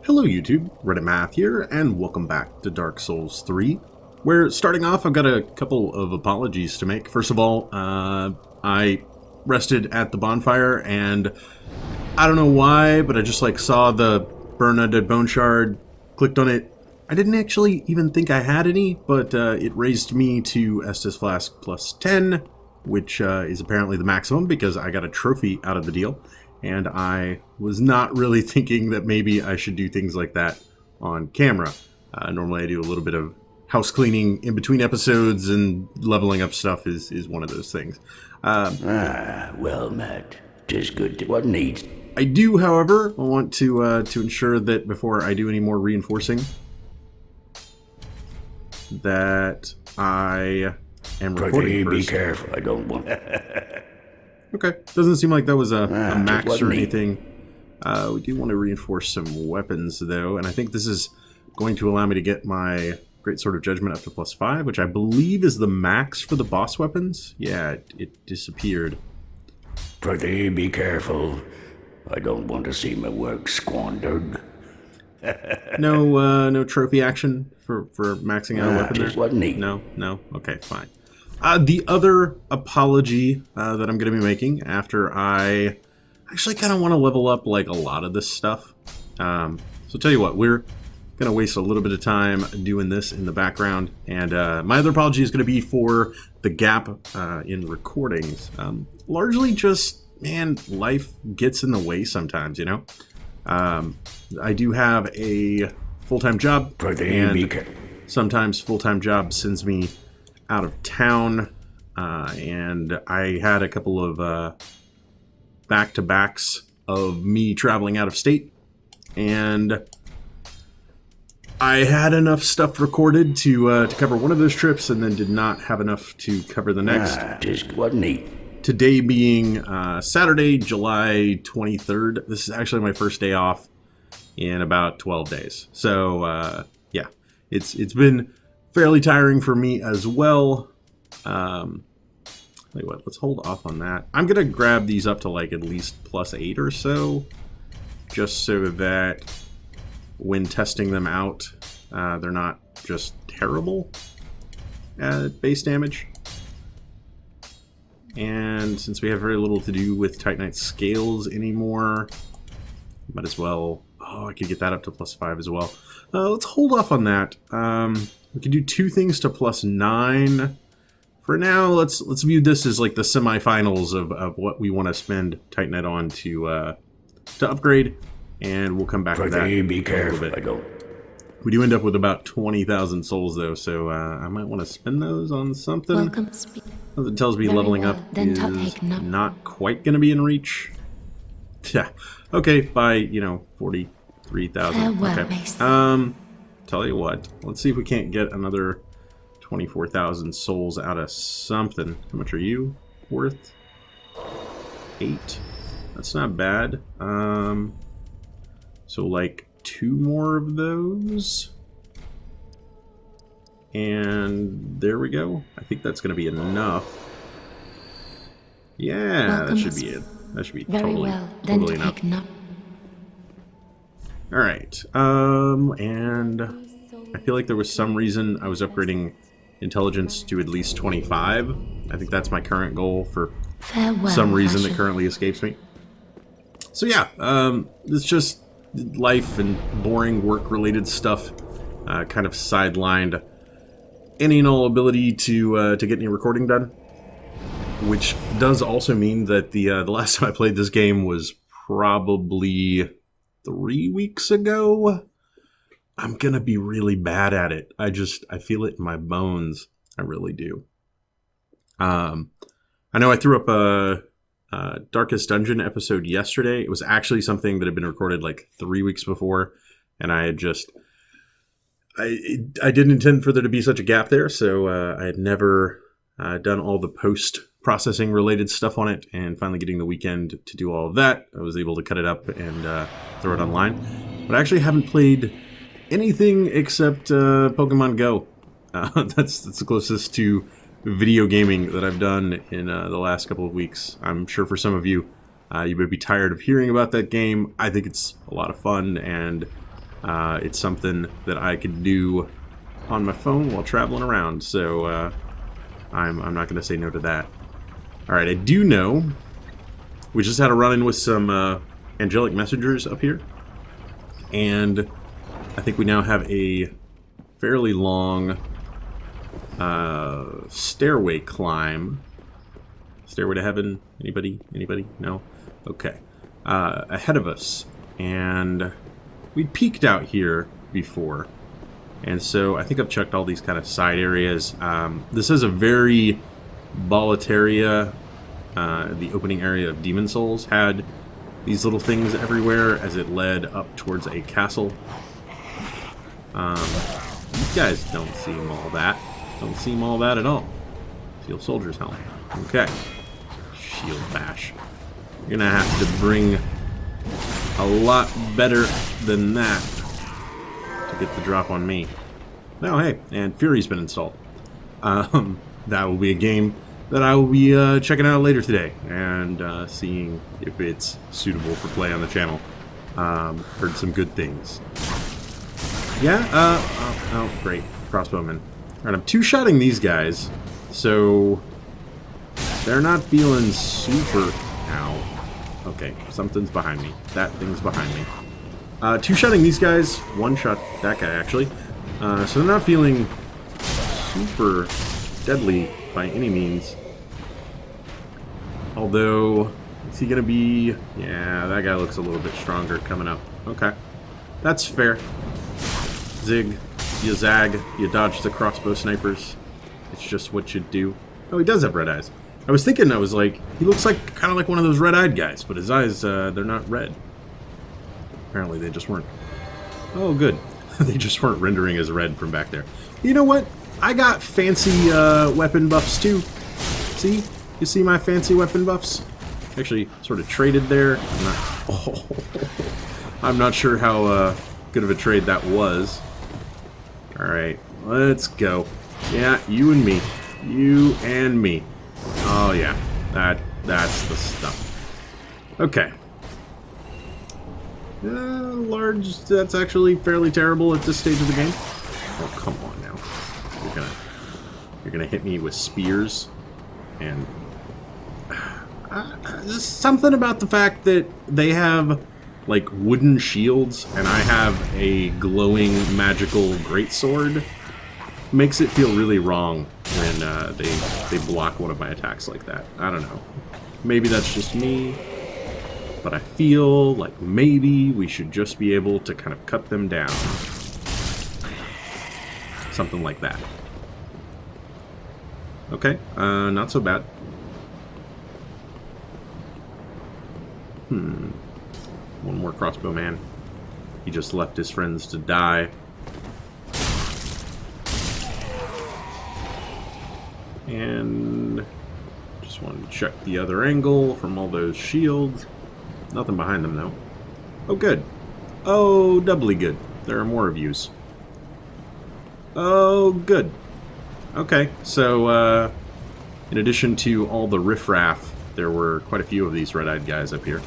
Hello YouTube, Reddit Math here, and welcome back to Dark Souls 3, where starting off I've got a couple of apologies to make. First of all, I rested at the bonfire, and I don't know why, but I just saw the burn undead bone shard, clicked on it. I didn't actually even think I had any, but it raised me to Estus Flask plus 10, which is apparently the maximum because I got a trophy out of the deal. And I was not really thinking that maybe I should do things like that on camera. Normally I do a little bit of house cleaning in between episodes, and leveling up stuff is one of those things. Well met. 'Tis good to what needs. I do, however, want to ensure that before I do any more reinforcing, that I am recording first. Be careful, I don't want... Okay, doesn't seem like that was a max or anything. We do want to reinforce some weapons, though, and I think this is going to allow me to get my Great Sword of Judgment up to plus 5, which I believe is the max for the boss weapons. Yeah, it disappeared. Prithee, be careful. I don't want to see my work squandered. No trophy action for maxing out a weapon there? What neat. No? Okay, fine. The other apology that I'm going to be making after I actually kind of want to level up a lot of this stuff. So tell you what, we're going to waste a little bit of time doing this in the background. And my other apology is going to be for the gap in recordings. Largely just, man, life gets in the way sometimes, you know? I do have a full-time job, and sometimes full-time job sends me out of town, and I had a couple of back-to-backs of me traveling out of state, and I had enough stuff recorded to cover one of those trips, and then did not have enough to cover the next. Just what neat. Today being Saturday, July 23rd. This is actually my first day off in about 12 days. So, yeah, it's been fairly tiring for me as well. Tell you what, let's hold off on that. I'm going to grab these up to at least plus 8 or so, just so that when testing them out, they're not just terrible at base damage. And since we have very little to do with Titanite scales anymore, might as well... Oh, I could get that up to plus 5 as well. Let's hold off on that. We can do 2 things to plus 9. For now, let's view this as the semifinals of what we want to spend Titanite on to upgrade, and we'll come back to that. Be careful. We do end up with about 20,000 souls though, so I might want to spend those on something. Welcome. It tells me leveling up is not quite going to be in reach. Yeah. Okay, by 43,000. Okay. Tell you what, let's see if we can't get another 24,000 souls out of something. How much are you worth? 8. That's not bad. So 2 more of those. And there we go. I think that's going to be enough. Yeah, that should be it. That should be totally enough. Alright, and I feel like there was some reason I was upgrading intelligence to at least 25. I think that's my current goal for some reason that currently escapes me. So yeah, it's just life and boring work-related stuff kind of sidelined any and all ability to get any recording done. Which does also mean that the last time I played this game was probably 3 weeks ago. I'm gonna be really bad at it. I feel it in my bones. I really do. I know I threw up a Darkest Dungeon episode yesterday. It was actually something that had been recorded 3 weeks before, and I had I didn't intend for there to be such a gap there, so I had never done all the post-processing related stuff on it, and finally getting the weekend to do all of that, I was able to cut it up and throw it online. But I actually haven't played anything except Pokemon Go. That's the closest to video gaming that I've done in the last couple of weeks. I'm sure for some of you, you would be tired of hearing about that game. I think it's a lot of fun, and It's something that I could do on my phone while traveling around, so I'm not going to say no to that. Alright, I do know we just had a run-in with some angelic messengers up here, and I think we now have a fairly long stairway climb. Stairway to heaven? Anybody? Anybody? No? Okay. Ahead of us. And we'd peeked out here before. And so I think I've checked all these kind of side areas. This is a very Boletaria, the opening area of Demon Souls, had these little things everywhere as it led up towards a castle. These guys don't seem all that. Don't seem all that at all. Steel Soldier's Helm. Okay. Shield Bash. You're gonna have to bring a lot better than that to get the drop on me. Oh, hey, and Fury's been installed. That will be a game that I will be checking out later today and seeing if it's suitable for play on the channel. Heard some good things. Yeah, oh, great. Crossbowmen. Alright, I'm two-shotting these guys, so they're not feeling super... Ow. Okay, something's behind me. That thing's behind me. Two-shotting these guys, one-shot that guy, actually. So they're not feeling super deadly by any means. Although, is he gonna be... Yeah, that guy looks a little bit stronger coming up. Okay. That's fair. Zig, you zag, you dodge the crossbow snipers. It's just what you do. Oh, he does have red eyes. I was thinking, I was like, he looks like kind of like one of those red-eyed guys, but his eyes, they're not red. Apparently they just weren't. Oh, good. They just weren't rendering as red from back there. You know what? I got fancy weapon buffs too. See? You see my fancy weapon buffs? Actually, sort of traded there. I'm not sure how good of a trade that was. Alright, let's go. Yeah, you and me. You and me. Oh yeah, that's the stuff. Okay. Large, that's actually fairly terrible at this stage of the game. Oh, come on now. You're gonna hit me with spears. And something about the fact that they have like wooden shields and I have a glowing magical greatsword makes it feel really wrong when they block one of my attacks like that. I don't know. Maybe that's just me, but I feel like maybe we should just be able to kind of cut them down. Something like that. Okay, not so bad. One more crossbow man. He just left his friends to die. And just wanted to check the other angle from all those shields. Nothing behind them though. Oh good. Oh, doubly good. There are more of yous. Oh good. Okay, so in addition to all the riffraff, there were quite a few of these red-eyed guys up here.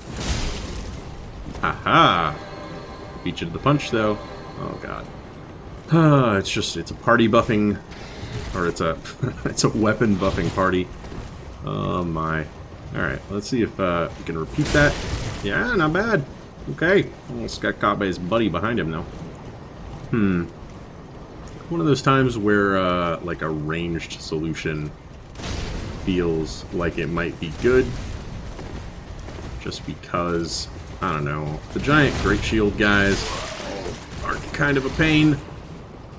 Haha! Beat you to the punch, though. Oh god. It's a party buffing, or it's a it's a weapon buffing party. Oh my! All right, let's see if we can repeat that. Yeah, not bad. Okay, almost got caught by his buddy behind him, though. One of those times where like a ranged solution feels like it might be good, just because. I don't know. The giant Great Shield guys are kind of a pain,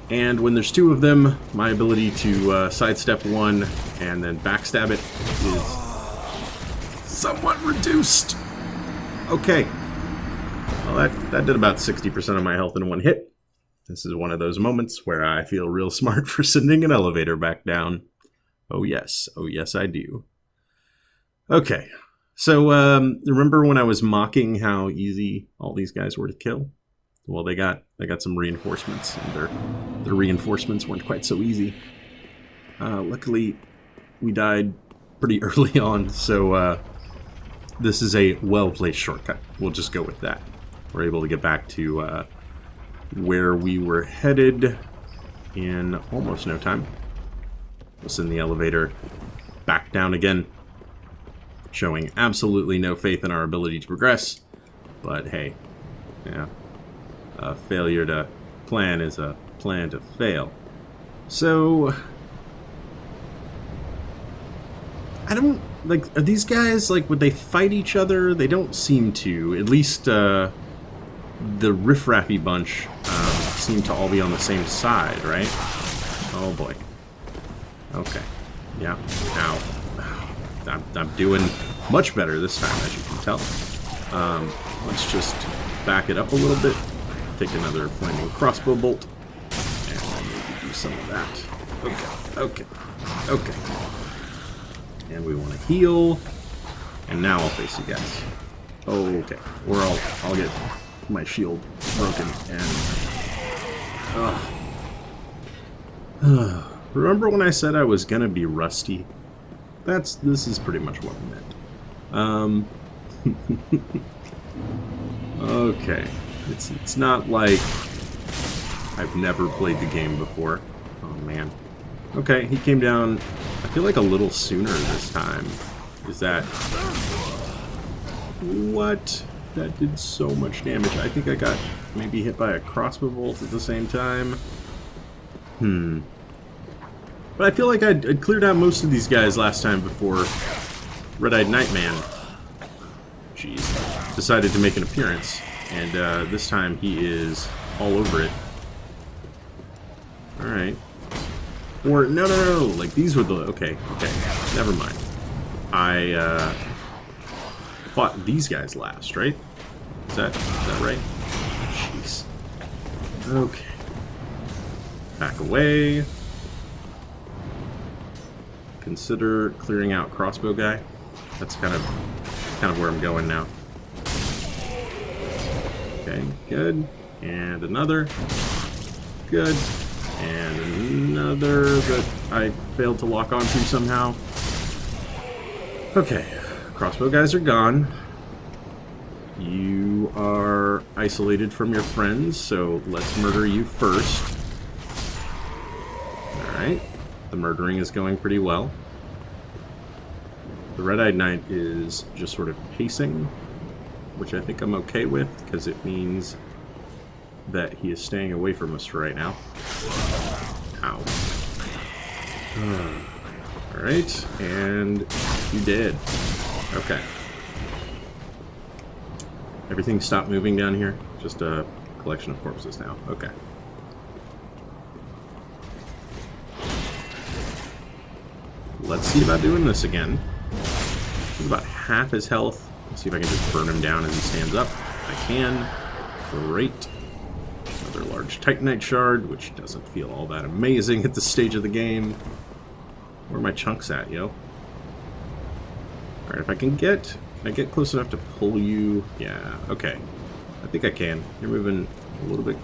and when there's two of them, my ability to sidestep one and then backstab it is somewhat reduced. Okay. Well, that did about 60% of my health in one hit. This is one of those moments where I feel real smart for sending an elevator back down. Oh yes I do. Okay. So, remember when I was mocking how easy all these guys were to kill? Well, they got some reinforcements, and their reinforcements weren't quite so easy. Luckily, we died pretty early on, so this is a well-placed shortcut. We'll just go with that. We're able to get back to where we were headed in almost no time. We'll send the elevator back down again, showing absolutely no faith in our ability to progress. But hey, yeah, a failure to plan is a plan to fail. So, I don't, like, are these guys, like, would they fight each other? They don't seem to. At least, the riffraffy bunch seem to all be on the same side, right? Oh boy. Okay. Yeah. Ow. I'm doing much better this time, as you can tell. Let's just back it up a little bit. Take another flaming crossbow bolt. And then maybe do some of that. Okay. And we want to heal. And now I'll face you guys. Okay. Or I'll get my shield broken and... Remember when I said I was gonna be rusty? This is pretty much what I meant. Okay. It's not like I've never played the game before. Oh man. Okay, he came down, I feel like a little sooner this time. Is that... What? That did so much damage. I think I got maybe hit by a crossbow bolt at the same time. But I feel like I'd cleared out most of these guys last time before Red-Eyed Nightman, jeez, decided to make an appearance. And this time he is all over it. Alright. Or, no, like these were the, okay, never mind. I fought these guys last, right? Is that right? Jeez. Okay. Back away. Consider clearing out crossbow guy. That's kind of where I'm going now. Okay, good. And another. Good. And another that I failed to lock onto somehow. Okay, crossbow guys are gone. You are isolated from your friends, so let's murder you first. Alright. The murdering is going pretty well. The Red-Eyed Knight is just sort of pacing, which I think I'm okay with, because it means that he is staying away from us right now. Ow. Alright, and you did. Okay. Everything stopped moving down here? Just a collection of corpses now. Okay. Let's see about doing this again. He's about half his health. Let's see if I can just burn him down as he stands up. I can. Great. Another large Titanite shard, which doesn't feel all that amazing at this stage of the game. Where are my chunks at, yo? Alright, if I can get close enough to pull you. Yeah, okay. I think I can. You're moving a little bit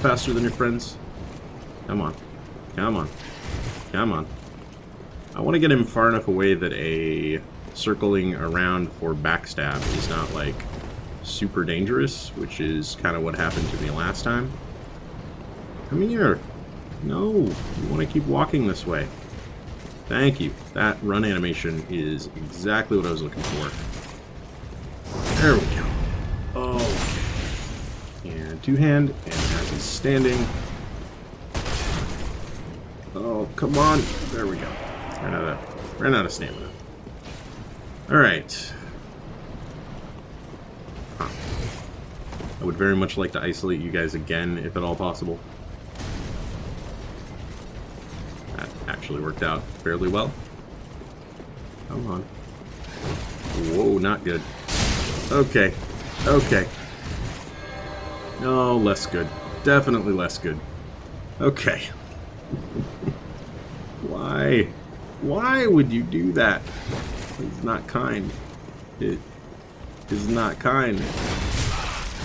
faster than your friends. Come on. Come on. Come on. I want to get him far enough away that a circling around for backstab is not, like, super dangerous, which is kind of what happened to me last time. Come here. No, you want to keep walking this way. Thank you. That run animation is exactly what I was looking for. There we go. Oh. And two-hand, and as he's standing. Oh, come on. There we go. Ran out of stamina. Alright. Huh. I would very much like to isolate you guys again, if at all possible. That actually worked out fairly well. Come on. Whoa, not good. Okay. Okay. Oh, less good. Definitely less good. Okay. Why? Why would you do that? It's not kind. It is not kind.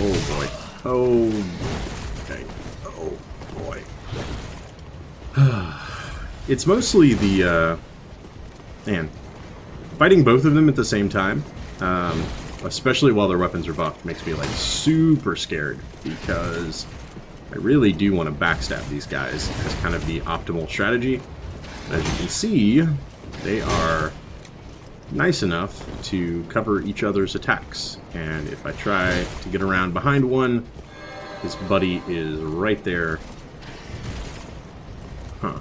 Oh boy. Oh. Okay. Oh boy. It's mostly the, man. Fighting both of them at the same time, especially while their weapons are buffed, makes me, like, super scared, because I really do want to backstab these guys as kind of the optimal strategy. As you can see, they are nice enough to cover each other's attacks. And if I try to get around behind one, his buddy is right there. Huh.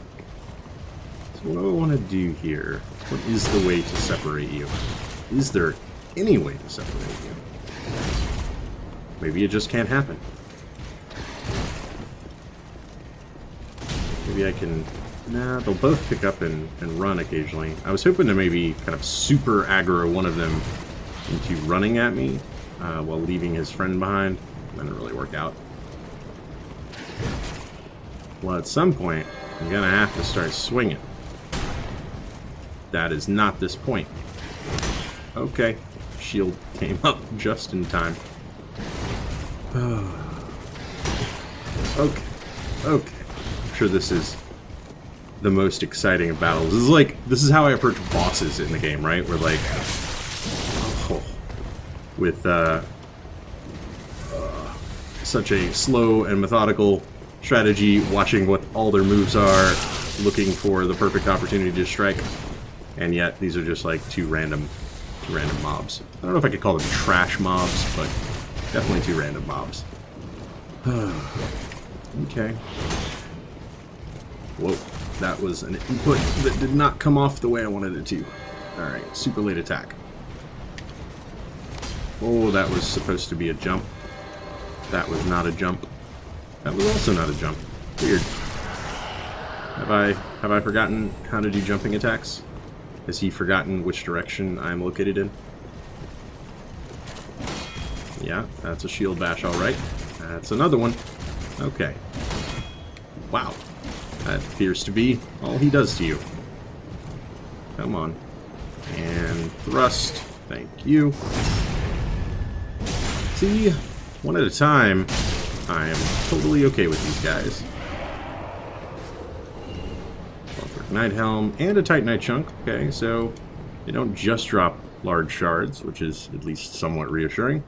So what do I want to do here? What is the way to separate you? Is there any way to separate you? Maybe it just can't happen. Maybe I can... Nah, they'll both pick up and run occasionally. I was hoping to maybe kind of super aggro one of them into running at me while leaving his friend behind. That didn't really work out. Well, at some point, I'm going to have to start swinging. That is not this point. Okay. Shield came up just in time. Okay. Okay. I'm sure this is the most exciting of battles. This is how I approach bosses in the game, right? Where like, with such a slow and methodical strategy, watching what all their moves are, looking for the perfect opportunity to strike, and yet these are just like two random mobs. I don't know if I could call them trash mobs, but definitely two random mobs. Okay. Whoa. That was an input that did not come off the way I wanted it to. Alright, super late attack. Oh, that was supposed to be a jump. That was not a jump. That was also not a jump. Weird. Have I forgotten how to do jumping attacks? Has he forgotten which direction I'm located in? Yeah, that's a shield bash, alright. That's another one. Okay. Wow. That appears to be all he does to you. Come on. And thrust. Thank you. See? One at a time. I am totally okay with these guys. Lothric Knight Helm and a Titanite Chunk. Okay, so they don't just drop large shards, which is at least somewhat reassuring.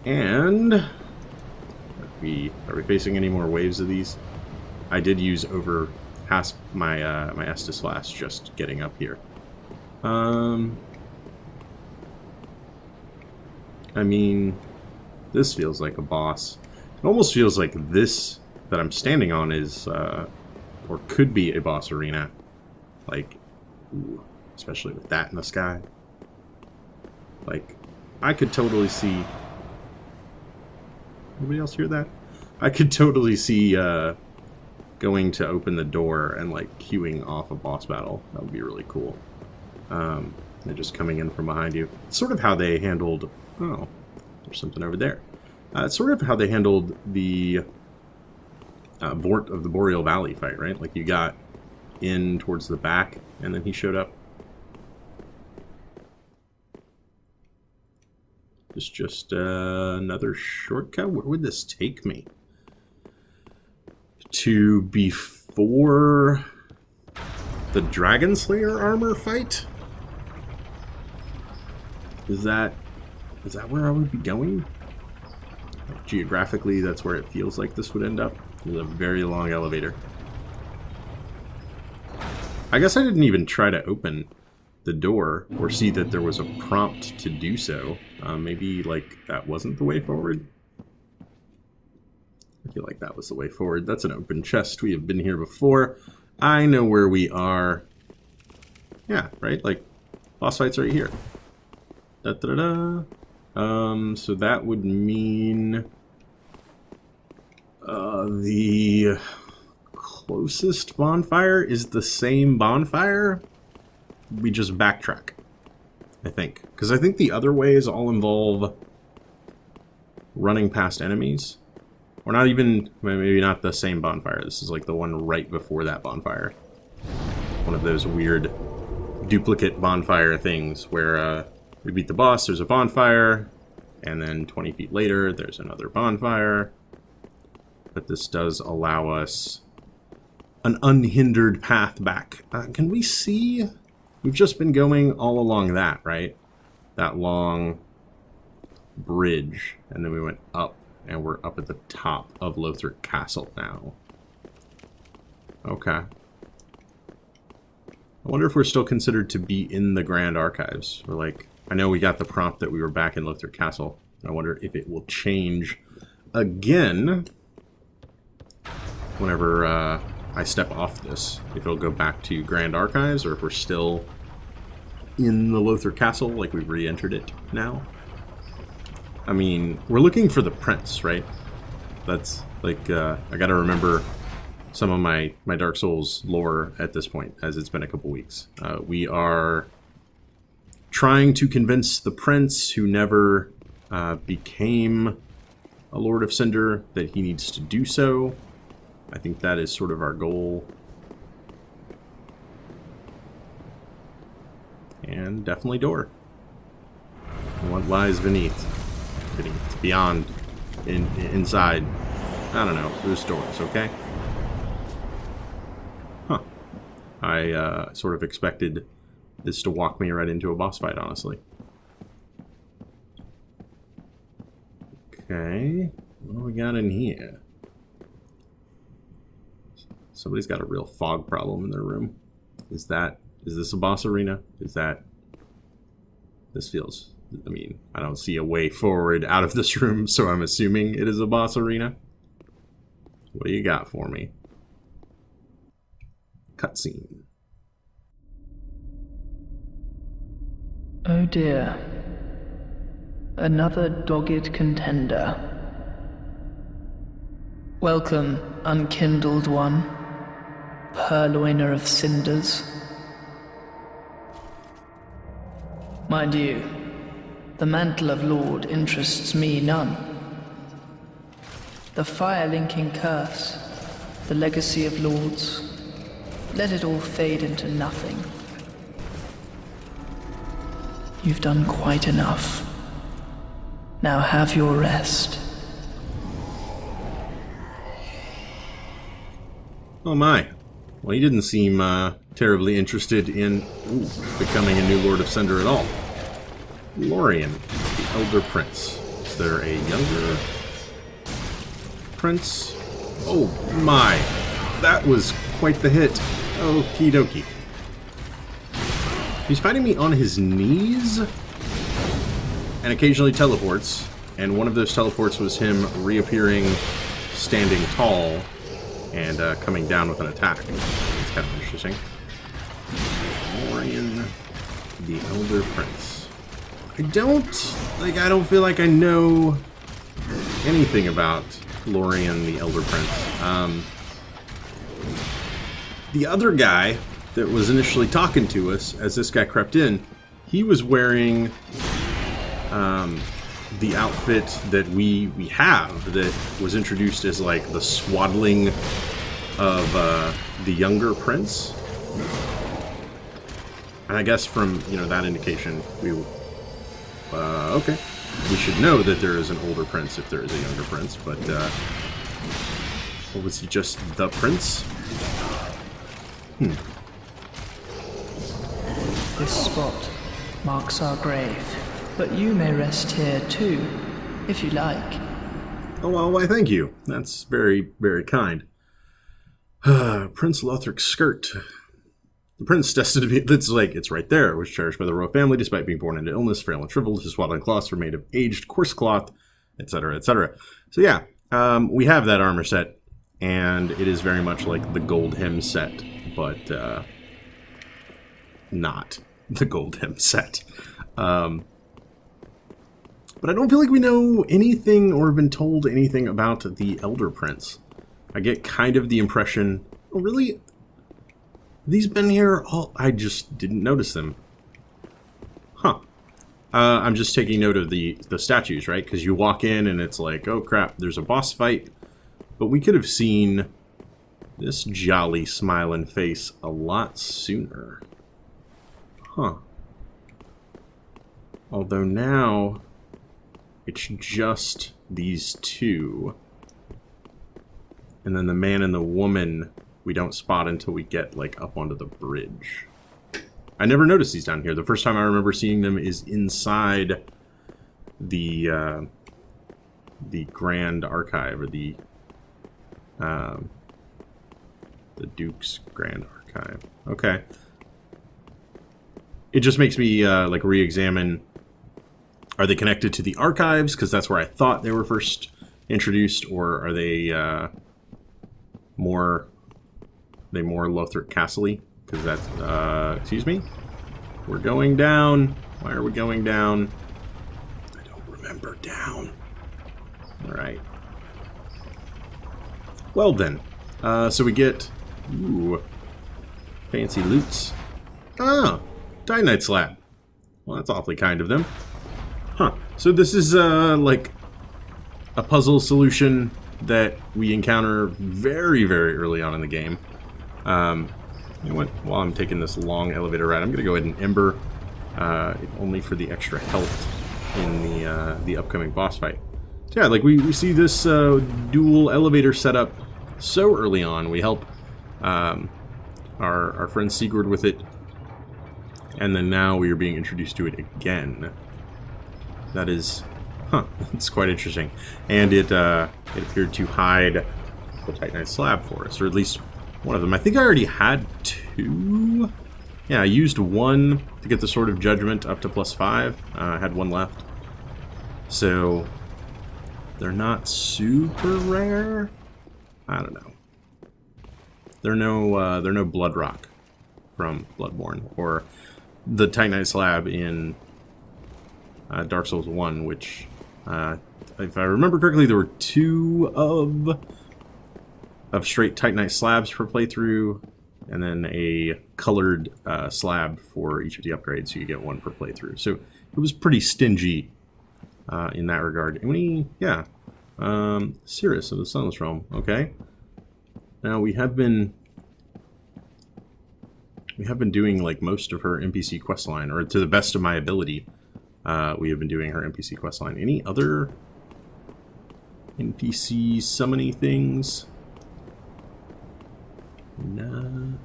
And are we facing any more waves of these? I did use over past my my Estus Flask just getting up here. I mean, this feels like a boss. It almost feels like this that I'm standing on is, or could be a boss arena. Like, ooh, especially with that in the sky. Like, I could totally see... Anybody else hear that? I could totally see, going to open the door and like queuing off a boss battle. That would be really cool. They're just coming in from behind you. It's sort of how they handled... Oh, there's something over there. It's sort of how they handled the Vort of the Boreal Valley fight, right? Like you got in towards the back and then he showed up. It's just another shortcut. Where would this take me? To before the Dragon Slayer armor fight? Is that where I would be going? Like, geographically, that's where it feels like this would end up. There's a very long elevator. I guess I didn't even try to open the door or see that there was a prompt to do so. Maybe, like, that wasn't the way forward? I feel like that was the way forward. That's an open chest. We have been here before. I know where we are. Yeah, right? Like, boss fight's right here. Da-da-da-da. So that would mean... the closest bonfire is the same bonfire? We just backtrack, I think. Because I think the other ways all involve running past enemies. Or not even, maybe not the same bonfire. This is like the one right before that bonfire. One of those weird duplicate bonfire things where we beat the boss, there's a bonfire, and then 20 feet later there's another bonfire. But this does allow us an unhindered path back. Can we see? We've just been going all along that, right? That long bridge, and then we went up And we're up at the top of Lothric Castle now. Okay. I wonder if we're still considered to be in the Grand Archives. Or like, I know we got the prompt that we were back in Lothric Castle. I wonder if it will change again whenever I step off this. If it'll go back to Grand Archives, or if we're still in the Lothric Castle, like we've re-entered it now. I mean, we're looking for the prince, right? That's, like, I gotta remember some of my Dark Souls lore at this point, as it's been a couple weeks. We are trying to convince the prince, who never became a Lord of Cinder, that he needs to do so. I think that is sort of our goal. And definitely door. And what lies beneath? Beyond, inside. I don't know. There's doors, okay? Huh. I sort of expected this to walk me right into a boss fight, honestly. Okay. What do we got in here? Somebody's got a real fog problem in their room. Is this a boss arena? This feels... I mean, I don't see a way forward out of this room, so I'm assuming it is a boss arena. What do you got for me? Cutscene. Oh dear. Another dogged contender. Welcome, unkindled one, purloiner of cinders. Mind you, the mantle of Lord interests me none. The fire-linking curse, the legacy of lords, let it all fade into nothing. You've done quite enough. Now have your rest. Oh my. Well, he didn't seem terribly interested in becoming a new Lord of Cinder at all. Lorien, the Elder Prince. Is there a younger prince? Oh my. That was quite the hit. Okie dokie. He's fighting me on his knees and occasionally teleports. And one of those teleports was him reappearing standing tall and coming down with an attack. It's kind of interesting. Lorien, the Elder Prince. I don't feel like I know anything about Lorien, the Elder Prince. The other guy that was initially talking to us as this guy crept in, he was wearing the outfit that we have that was introduced as like the swaddling of the younger prince. And I guess from, that indication, okay. We should know that there is an older prince if there is a younger prince, but, was he just the prince? This spot marks our grave, but you may rest here too, if you like. Oh, well, why thank you. That's very, very kind. Prince Lothric's skirt. The prince destined to be, it's right there, was cherished by the royal family despite being born into illness, frail and shriveled. His swaddling cloths were made of aged coarse cloth, etc., etc. So yeah, we have that armor set, and it is very much like the gold hem set, but not the gold hem set. But I don't feel like we know anything or have been told anything about the Elder Prince. I get kind of the impression, oh really? These been here all... I just didn't notice them. Huh. I'm just taking note of the statues, right? Because you walk in and it's like, oh crap, there's a boss fight. But we could have seen this jolly smiling face a lot sooner. Huh. Although now, it's just these two. And then the man and the woman... we don't spot until we get, like, up onto the bridge. I never noticed these down here. The first time I remember seeing them is inside the Grand Archive, or the Duke's Grand Archive. Okay. It just makes me like re-examine, are they connected to the archives because that's where I thought they were first introduced, or are they more Lothric Castle-y? Because that's excuse me, we're going down. Why are we going down? I don't remember down. All right. Well then, so we get fancy loots. Ah, Titanite slab. Well, that's awfully kind of them. Huh. So this is like a puzzle solution that we encounter very, very early on in the game. You know what? While I'm taking this long elevator ride, I'm going to go ahead and ember, if only for the extra health in the upcoming boss fight. So yeah, like we see this dual elevator setup so early on. We help our friend Sigurd with it, and then now we are being introduced to it again. That is, it's quite interesting. And it appeared to hide the Titanite slab for us, or at least one of them. I think I already had 2. Yeah, I used 1 to get the Sword of Judgment up to +5. I had 1 left. So they're not super rare. I don't know. They're no Blood Rock from Bloodborne, or the Titanite slab in Dark Souls 1, which, if I remember correctly, there were 2 of straight Titanite slabs per playthrough, and then a colored slab for each of the upgrades, so you get 1 per playthrough. So it was pretty stingy in that regard. And Cirrus of the Sunless Realm. Okay. Now we have been doing like most of her NPC questline, or to the best of my ability, we have been doing her NPC questline. Any other NPC summoning things? Nah.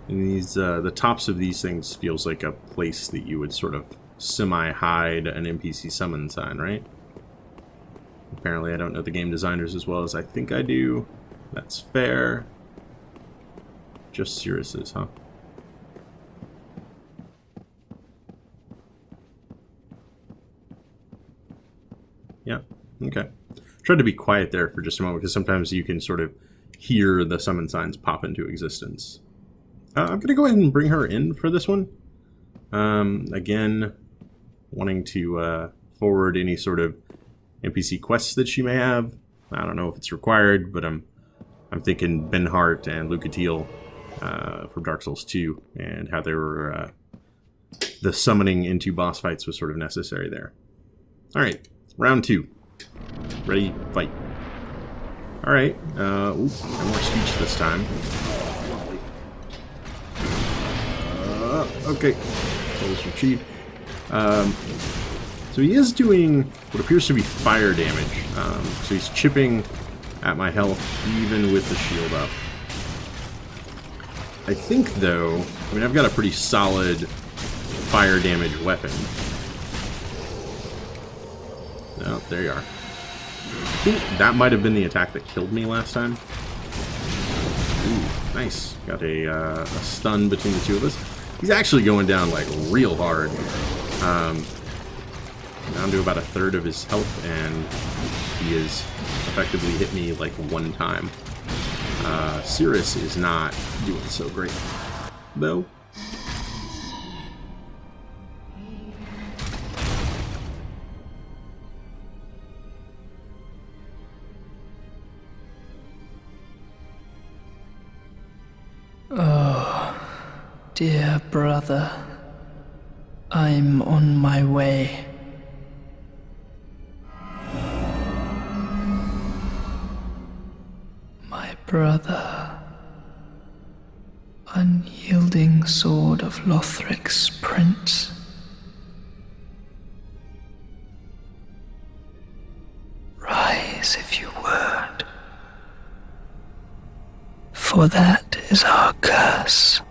And these, the tops of these things feels like a place that you would sort of semi-hide an NPC summon sign, right? Apparently I don't know the game designers as well as I think I do. That's fair. Just Cirrus's, huh? Yeah, okay. Tried to be quiet there for just a moment, because sometimes you can sort of hear the summon signs pop into existence. I'm going to go ahead and bring her in for this one. Again, wanting to forward any sort of NPC quests that she may have. I don't know if it's required, but I'm thinking Ben Hart and Lucatiel from Dark Souls 2, and how they were the summoning into boss fights was sort of necessary there. All right, round 2. Ready, fight. All right. No more speech this time. Okay. Souls retrieved. So he is doing what appears to be fire damage. So he's chipping at my health even with the shield up. I think, though, I mean, I've got a pretty solid fire damage weapon. Oh, there you are. I think that might have been the attack that killed me last time. Ooh, nice. Got a stun between the two of us. He's actually going down, like, real hard. Down to about 1/3 of his health, and he has effectively hit me, like, 1 time. Cirrus is not doing so great, though. Oh, dear brother, I'm on my way. My brother, unyielding sword of Lothric's prince. Rise if you would, for that is our curse.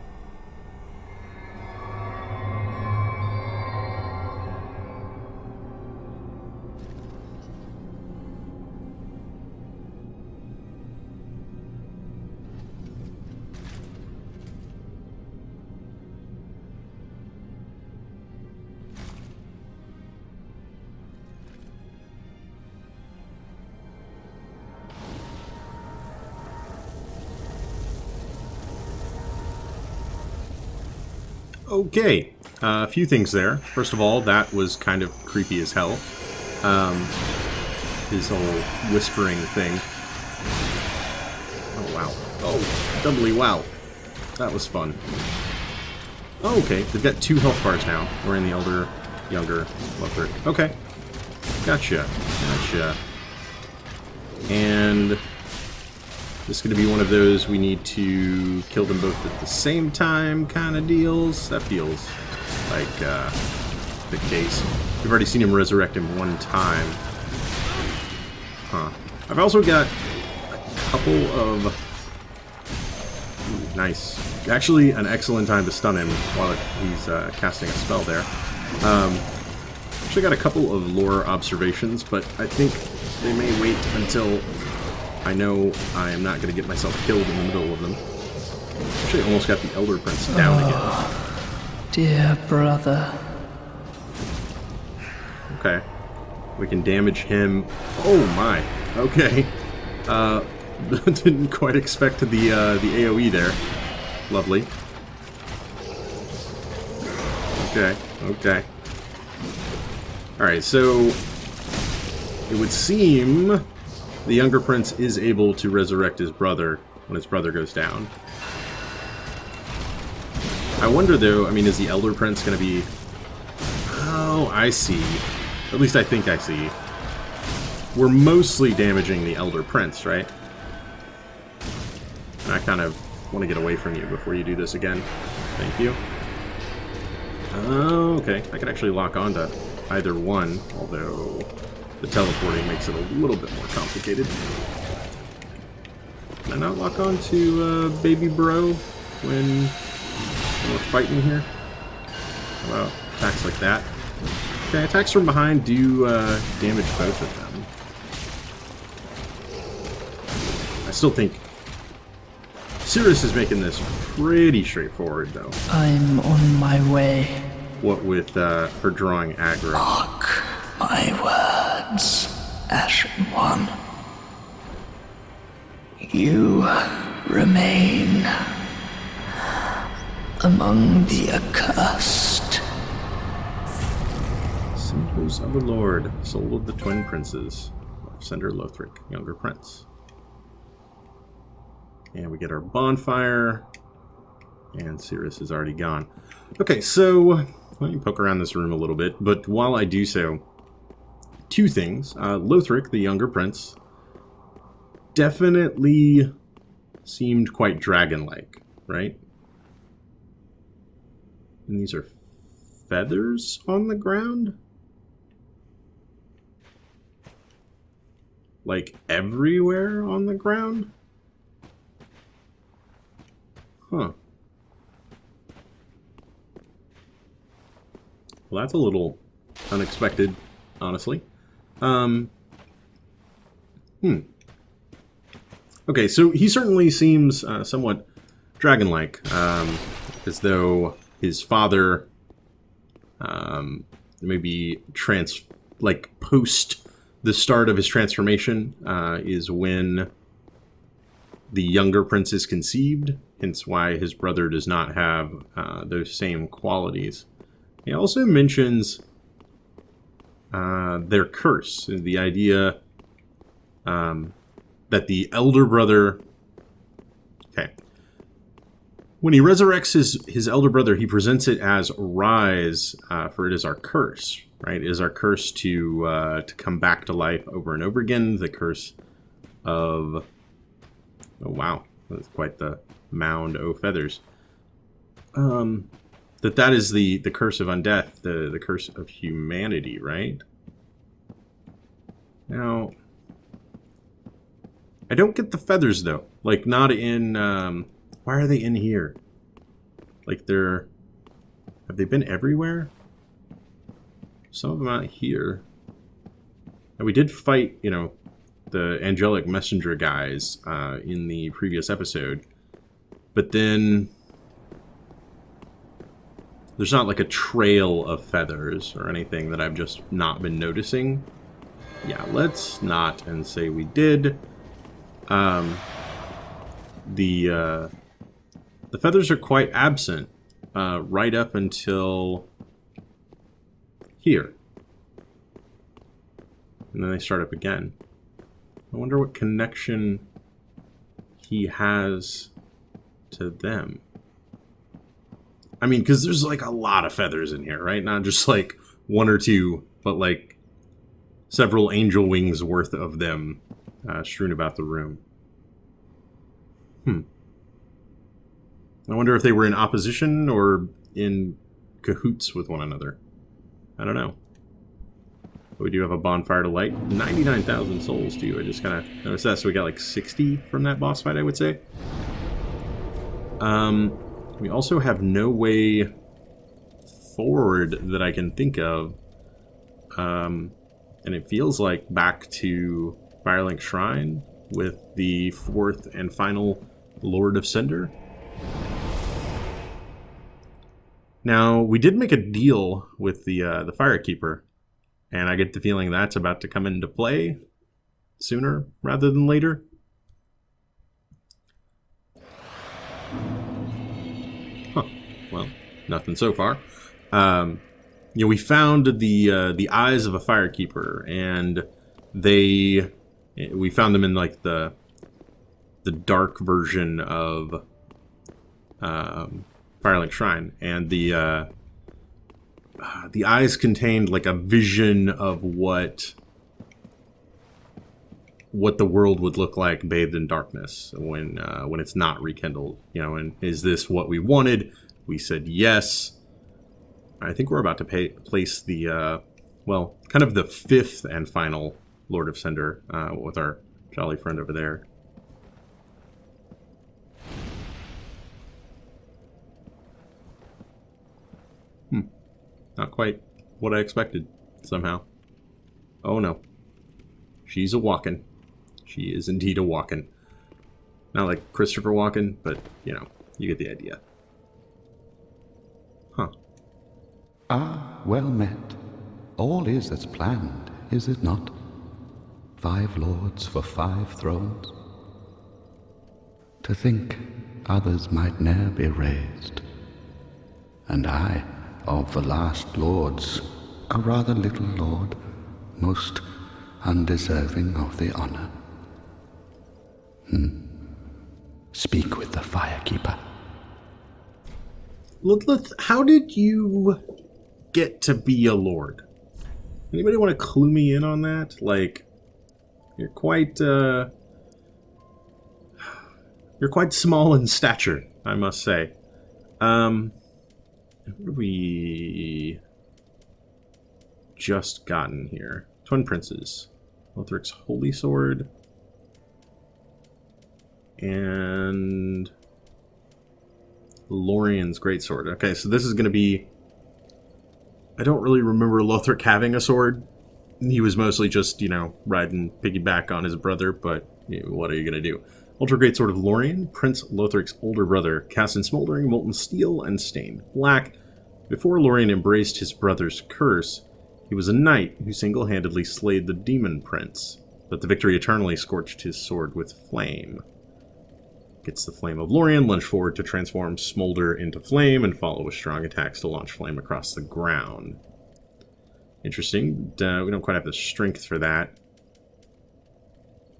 Okay, a few things there. First of all, that was kind of creepy as hell. His whole whispering thing. Oh, wow. Oh, doubly wow. That was fun. Oh, okay, they've got 2 health bars now. We're in the elder, younger Lothric. Okay. Gotcha. Gotcha. And this is going to be one of those we need to kill them both at the same time kind of deals. That feels like the case. We've already seen him resurrect him 1 time. Huh. I've also got a couple of... Ooh, nice. Actually, an excellent time to stun him while he's casting a spell there. Actually got a couple of lore observations, but I think they may wait until I know I am not going to get myself killed in the middle of them. Actually, almost got the Elder Prince down again. Dear brother. Okay. We can damage him. Oh my. Okay. Didn't quite expect the AoE there. Lovely. Okay. Okay. Alright, so it would seem the younger prince is able to resurrect his brother when his brother goes down. I wonder though, I mean, is the elder prince going to be... Oh, I see. At least I think I see. We're mostly damaging the elder prince, right? And I kind of want to get away from you before you do this again. Thank you. Oh, okay. I could actually lock onto either one, although the teleporting makes it a little bit more complicated. Can I not lock on to baby bro when we're fighting here? Well, attacks like that. Okay, attacks from behind do damage both of them. I still think Sirius is making this pretty straightforward, though. I'm on my way. What with her drawing aggro. Mark my words, Ashen One. You remain among the accursed. Symbols of the Lord, soul of the twin princes. Cinder Lothric, younger prince. And we get our bonfire. And Sirius is already gone. Okay, so let me poke around this room a little bit. But while I do so, 2 things. Lothric, the younger prince, definitely seemed quite dragon-like, right? And these are feathers on the ground? Like everywhere on the ground? Huh. Well, that's a little unexpected, honestly. Okay, so he certainly seems somewhat dragon-like, as though his father, maybe post the start of his transformation, is when the younger prince is conceived, hence why his brother does not have those same qualities. He also mentions their curse, the idea that the elder brother... Okay. When he resurrects his elder brother, he presents it as rise, for it is our curse, right? It is our curse to come back to life over and over again. The curse of... Oh, wow. That's quite the mound o' feathers. That is the curse of undeath, the curse of humanity, right? Now, I don't get the feathers, though. Like, not in... why are they in here? Like, they're... Have they been everywhere? Some of them out here. And we did fight, you know, the angelic messenger guys in the previous episode. But then... There's not like a trail of feathers or anything that I've just not been noticing. Yeah, let's not and say we did. The feathers are quite absent right up until here. And then they start up again. I wonder what connection he has to them. I mean, because there's like a lot of feathers in here, right? Not just like one or two, but like several angel wings worth of them strewn about the room. I wonder if they were in opposition or in cahoots with one another. I don't know. But we do have a bonfire to light. 99,000 souls, too. I just kind of noticed that. So we got like 60 from that boss fight, I would say. We also have no way forward that I can think of. And it feels like back to Firelink Shrine with the fourth and final Lord of Cinder. Now, we did make a deal with the Firekeeper, and I get the feeling that's about to come into play sooner rather than later. Huh. Well, nothing so far. You know, we found the eyes of a Firekeeper, and we found them in like the dark version of Firelink Shrine, and the eyes contained like a vision of what the world would look like bathed in darkness when it's not rekindled. You know, and is this what we wanted? We said yes. I think we're about to place the well, kind of the fifth and final Lord of Cinder with our jolly friend over there. Not quite what I expected, somehow. Oh no. She's a walkin'. She is indeed a walkin'. Not like Christopher Walken, but, you know, you get the idea. Huh. Ah, well met. All is as planned, is it not? 5 lords for 5 thrones. To think others might ne'er be raised. And I, of the last lords, a rather little lord, most undeserving of the honor. Speak with the Firekeeper. Lilith, how did you get to be a lord? Anybody want to clue me in on that? Like, you're quite small in stature, I must say. What have we just gotten here? Twin Princes. Lothric's Holy Sword. And Lorien's Greatsword. Okay, so this is going to be... I don't really remember Lothric having a sword. He was mostly just, you know, riding piggyback on his brother, but you know, what are you going to do? Ultra Greatsword of Lorien, Prince Lothric's older brother, cast in smoldering molten steel and stained black. Before Lorien embraced his brother's curse, he was a knight who single-handedly slayed the demon prince, but the victory eternally scorched his sword with flame. Gets the Flame of Lorien, lunge forward to transform Smolder into flame, and follow with strong attacks to launch flame across the ground. Interesting. We don't quite have the strength for that.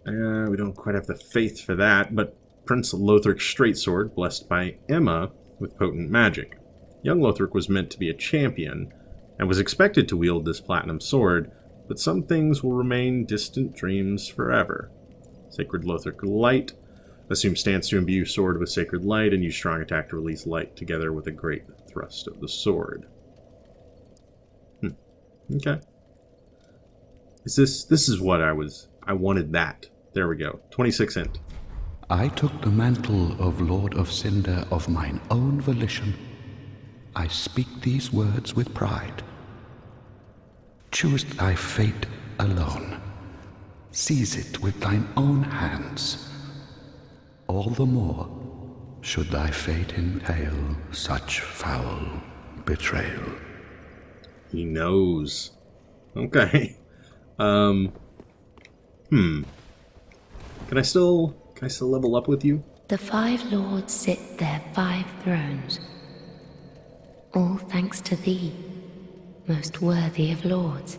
We don't quite have the faith for that, but Prince Lothric's straight sword, blessed by Emma with potent magic. Young Lothric was meant to be a champion, and was expected to wield this platinum sword, but some things will remain distant dreams forever. Sacred Lothric Light. Assume stance to imbue sword with sacred light, and use strong attack to release light together with a great thrust of the sword. Okay. This is what I wanted that. There we go. 26 int. I took the mantle of Lord of Cinder of mine own volition. I speak these words with pride. Choose thy fate alone. Seize it with thine own hands. All the more should thy fate entail such foul betrayal. He knows. Okay. Can I still level up with you? The 5 lords sit their 5 thrones. All thanks to thee, most worthy of lords.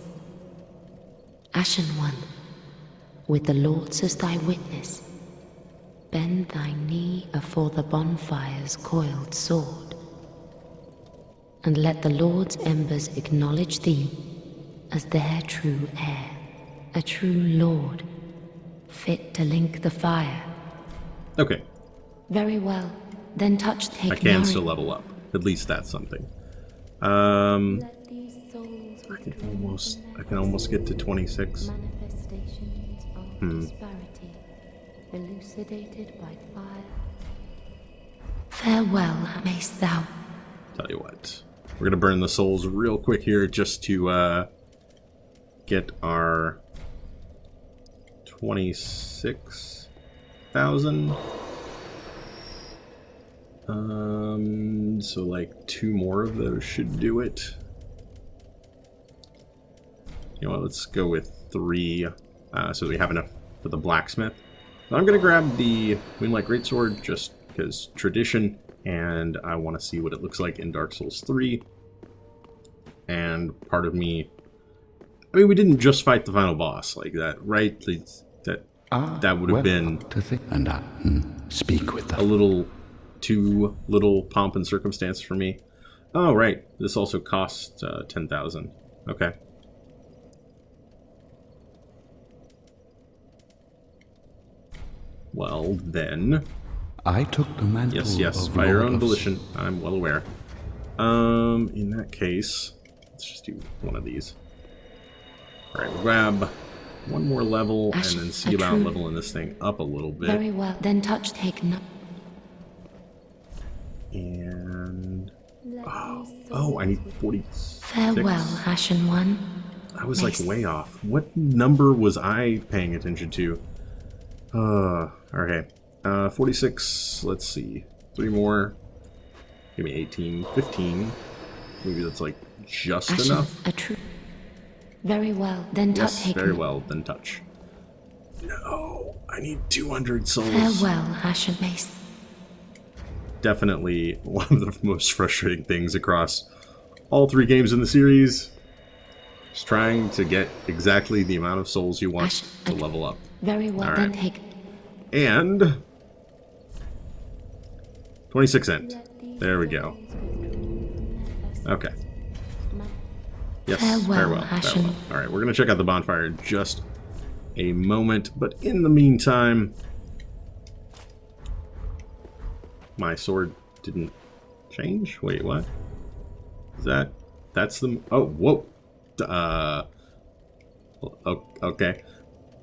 Ashen One, with the lords as thy witness, bend thy knee afore the bonfire's coiled sword, and let the lords' embers acknowledge thee as their true heir, a true lord, fit to link the fire. Okay, Very well, then touch take I can knowing- still level up. At least that's something. Let these souls I can almost get to 26. manifestations of disparity, elucidated by fire. Farewell, mayst thou. Tell you what, we're gonna burn the souls real quick here just to get our 26,000. So like 2 more of those should do it. You know what, let's go with 3, so we have enough for the blacksmith. So I'm gonna grab the Moonlight Greatsword just because tradition, and I want to see what it looks like in Dark Souls 3. And part of me, I mean, we didn't just fight the final boss like that, right? That would have been to think and speak with a the little too little pomp and circumstance for me. Oh, right. This also costs 10,000. Okay. Well, then. I took the mantle Yes, of by your Lord own of volition. I'm well aware. In that case, let's just do one of these. Alright, we'll grab one more level and then see about leveling this thing up a little bit. Very well, then touch take no. And... Oh, I need 46. Farewell, Ashen One. I was like way off. What number was I paying attention to? Okay. 46, let's see. 3 more. Give me 18, 15. Maybe that's like just Ashen, enough. a true. Very well, then touch Yes, take very no. well, then touch. No, I need 200 souls. Farewell, Ashen Mace. Definitely one of the most frustrating things across all 3 games in the series. Just trying to get exactly the amount of souls you want to level up. Very well, All then right. take. And 26 end. There we go. Okay. Yes, Farewell, Ashen. farewell. Alright, we're going to check out the bonfire in just a moment, but in the meantime, my sword didn't change? Wait, what? Is that's the... Oh, whoa! Okay.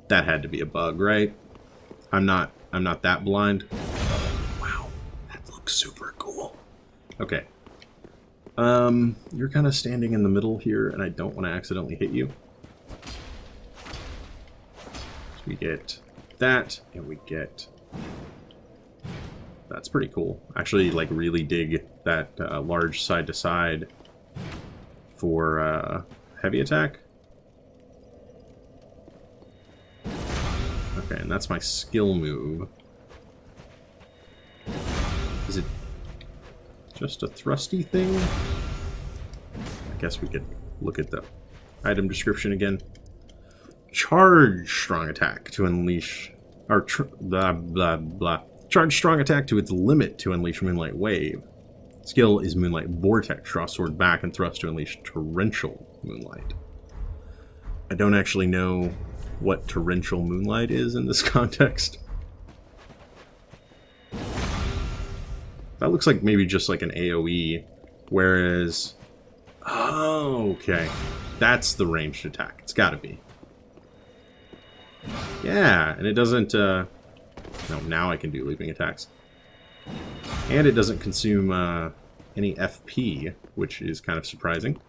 That had to be a bug, right? I'm not that blind. Wow, that looks super cool. Okay. You're kind of standing in the middle here, and I don't want to accidentally hit you. So we get that, and we get... That's pretty cool. Actually, like, really dig that large side-to-side for heavy attack. Okay, and that's my skill move. Is it just a thrusty thing? I guess we could look at the item description again. Charge strong attack to unleash... Or blah, blah, blah. Charge strong attack to its limit to unleash Moonlight Wave. Skill is Moonlight Vortex. Draw sword back and thrust to unleash Torrential Moonlight. I don't actually know what Torrential Moonlight is in this context. That looks like maybe just like an AoE, whereas... Oh, okay. That's the ranged attack. It's gotta be. Yeah, and it doesn't... No, now I can do leaping attacks. And it doesn't consume any FP, which is kind of surprising.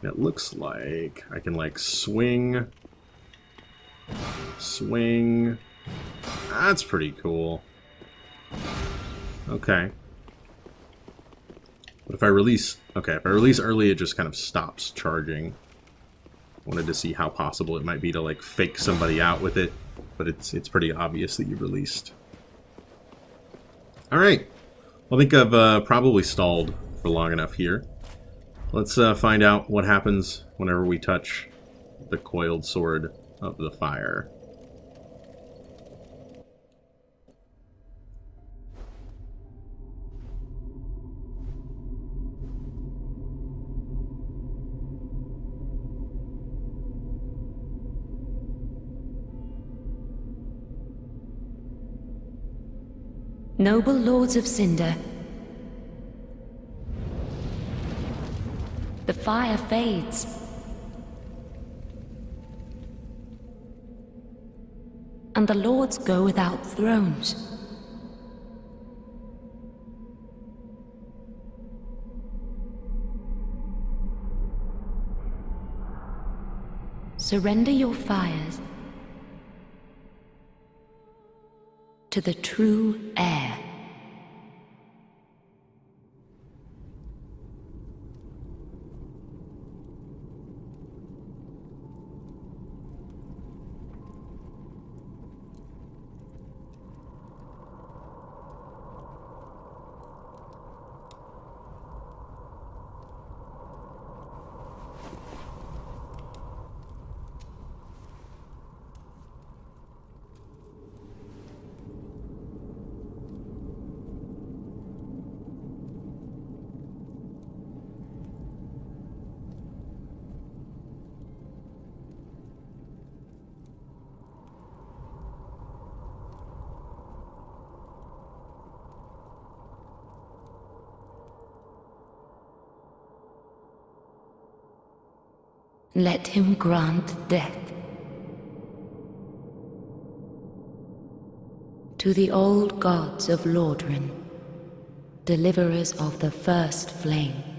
It looks like I can, like, swing. Swing. That's pretty cool. Okay. But if I release... Okay, if I release early, it just kind of stops charging. Wanted to see how possible it might be to, like, fake somebody out with it. But it's pretty obvious that you released. Alright. I think I've probably stalled for long enough here. Let's find out what happens whenever we touch the coiled sword of the fire. Noble lords of Cinder, the fire fades. And the lords go without thrones. Surrender your fires to the true heir. Let him grant death to the old gods of Lordran, deliverers of the first flame.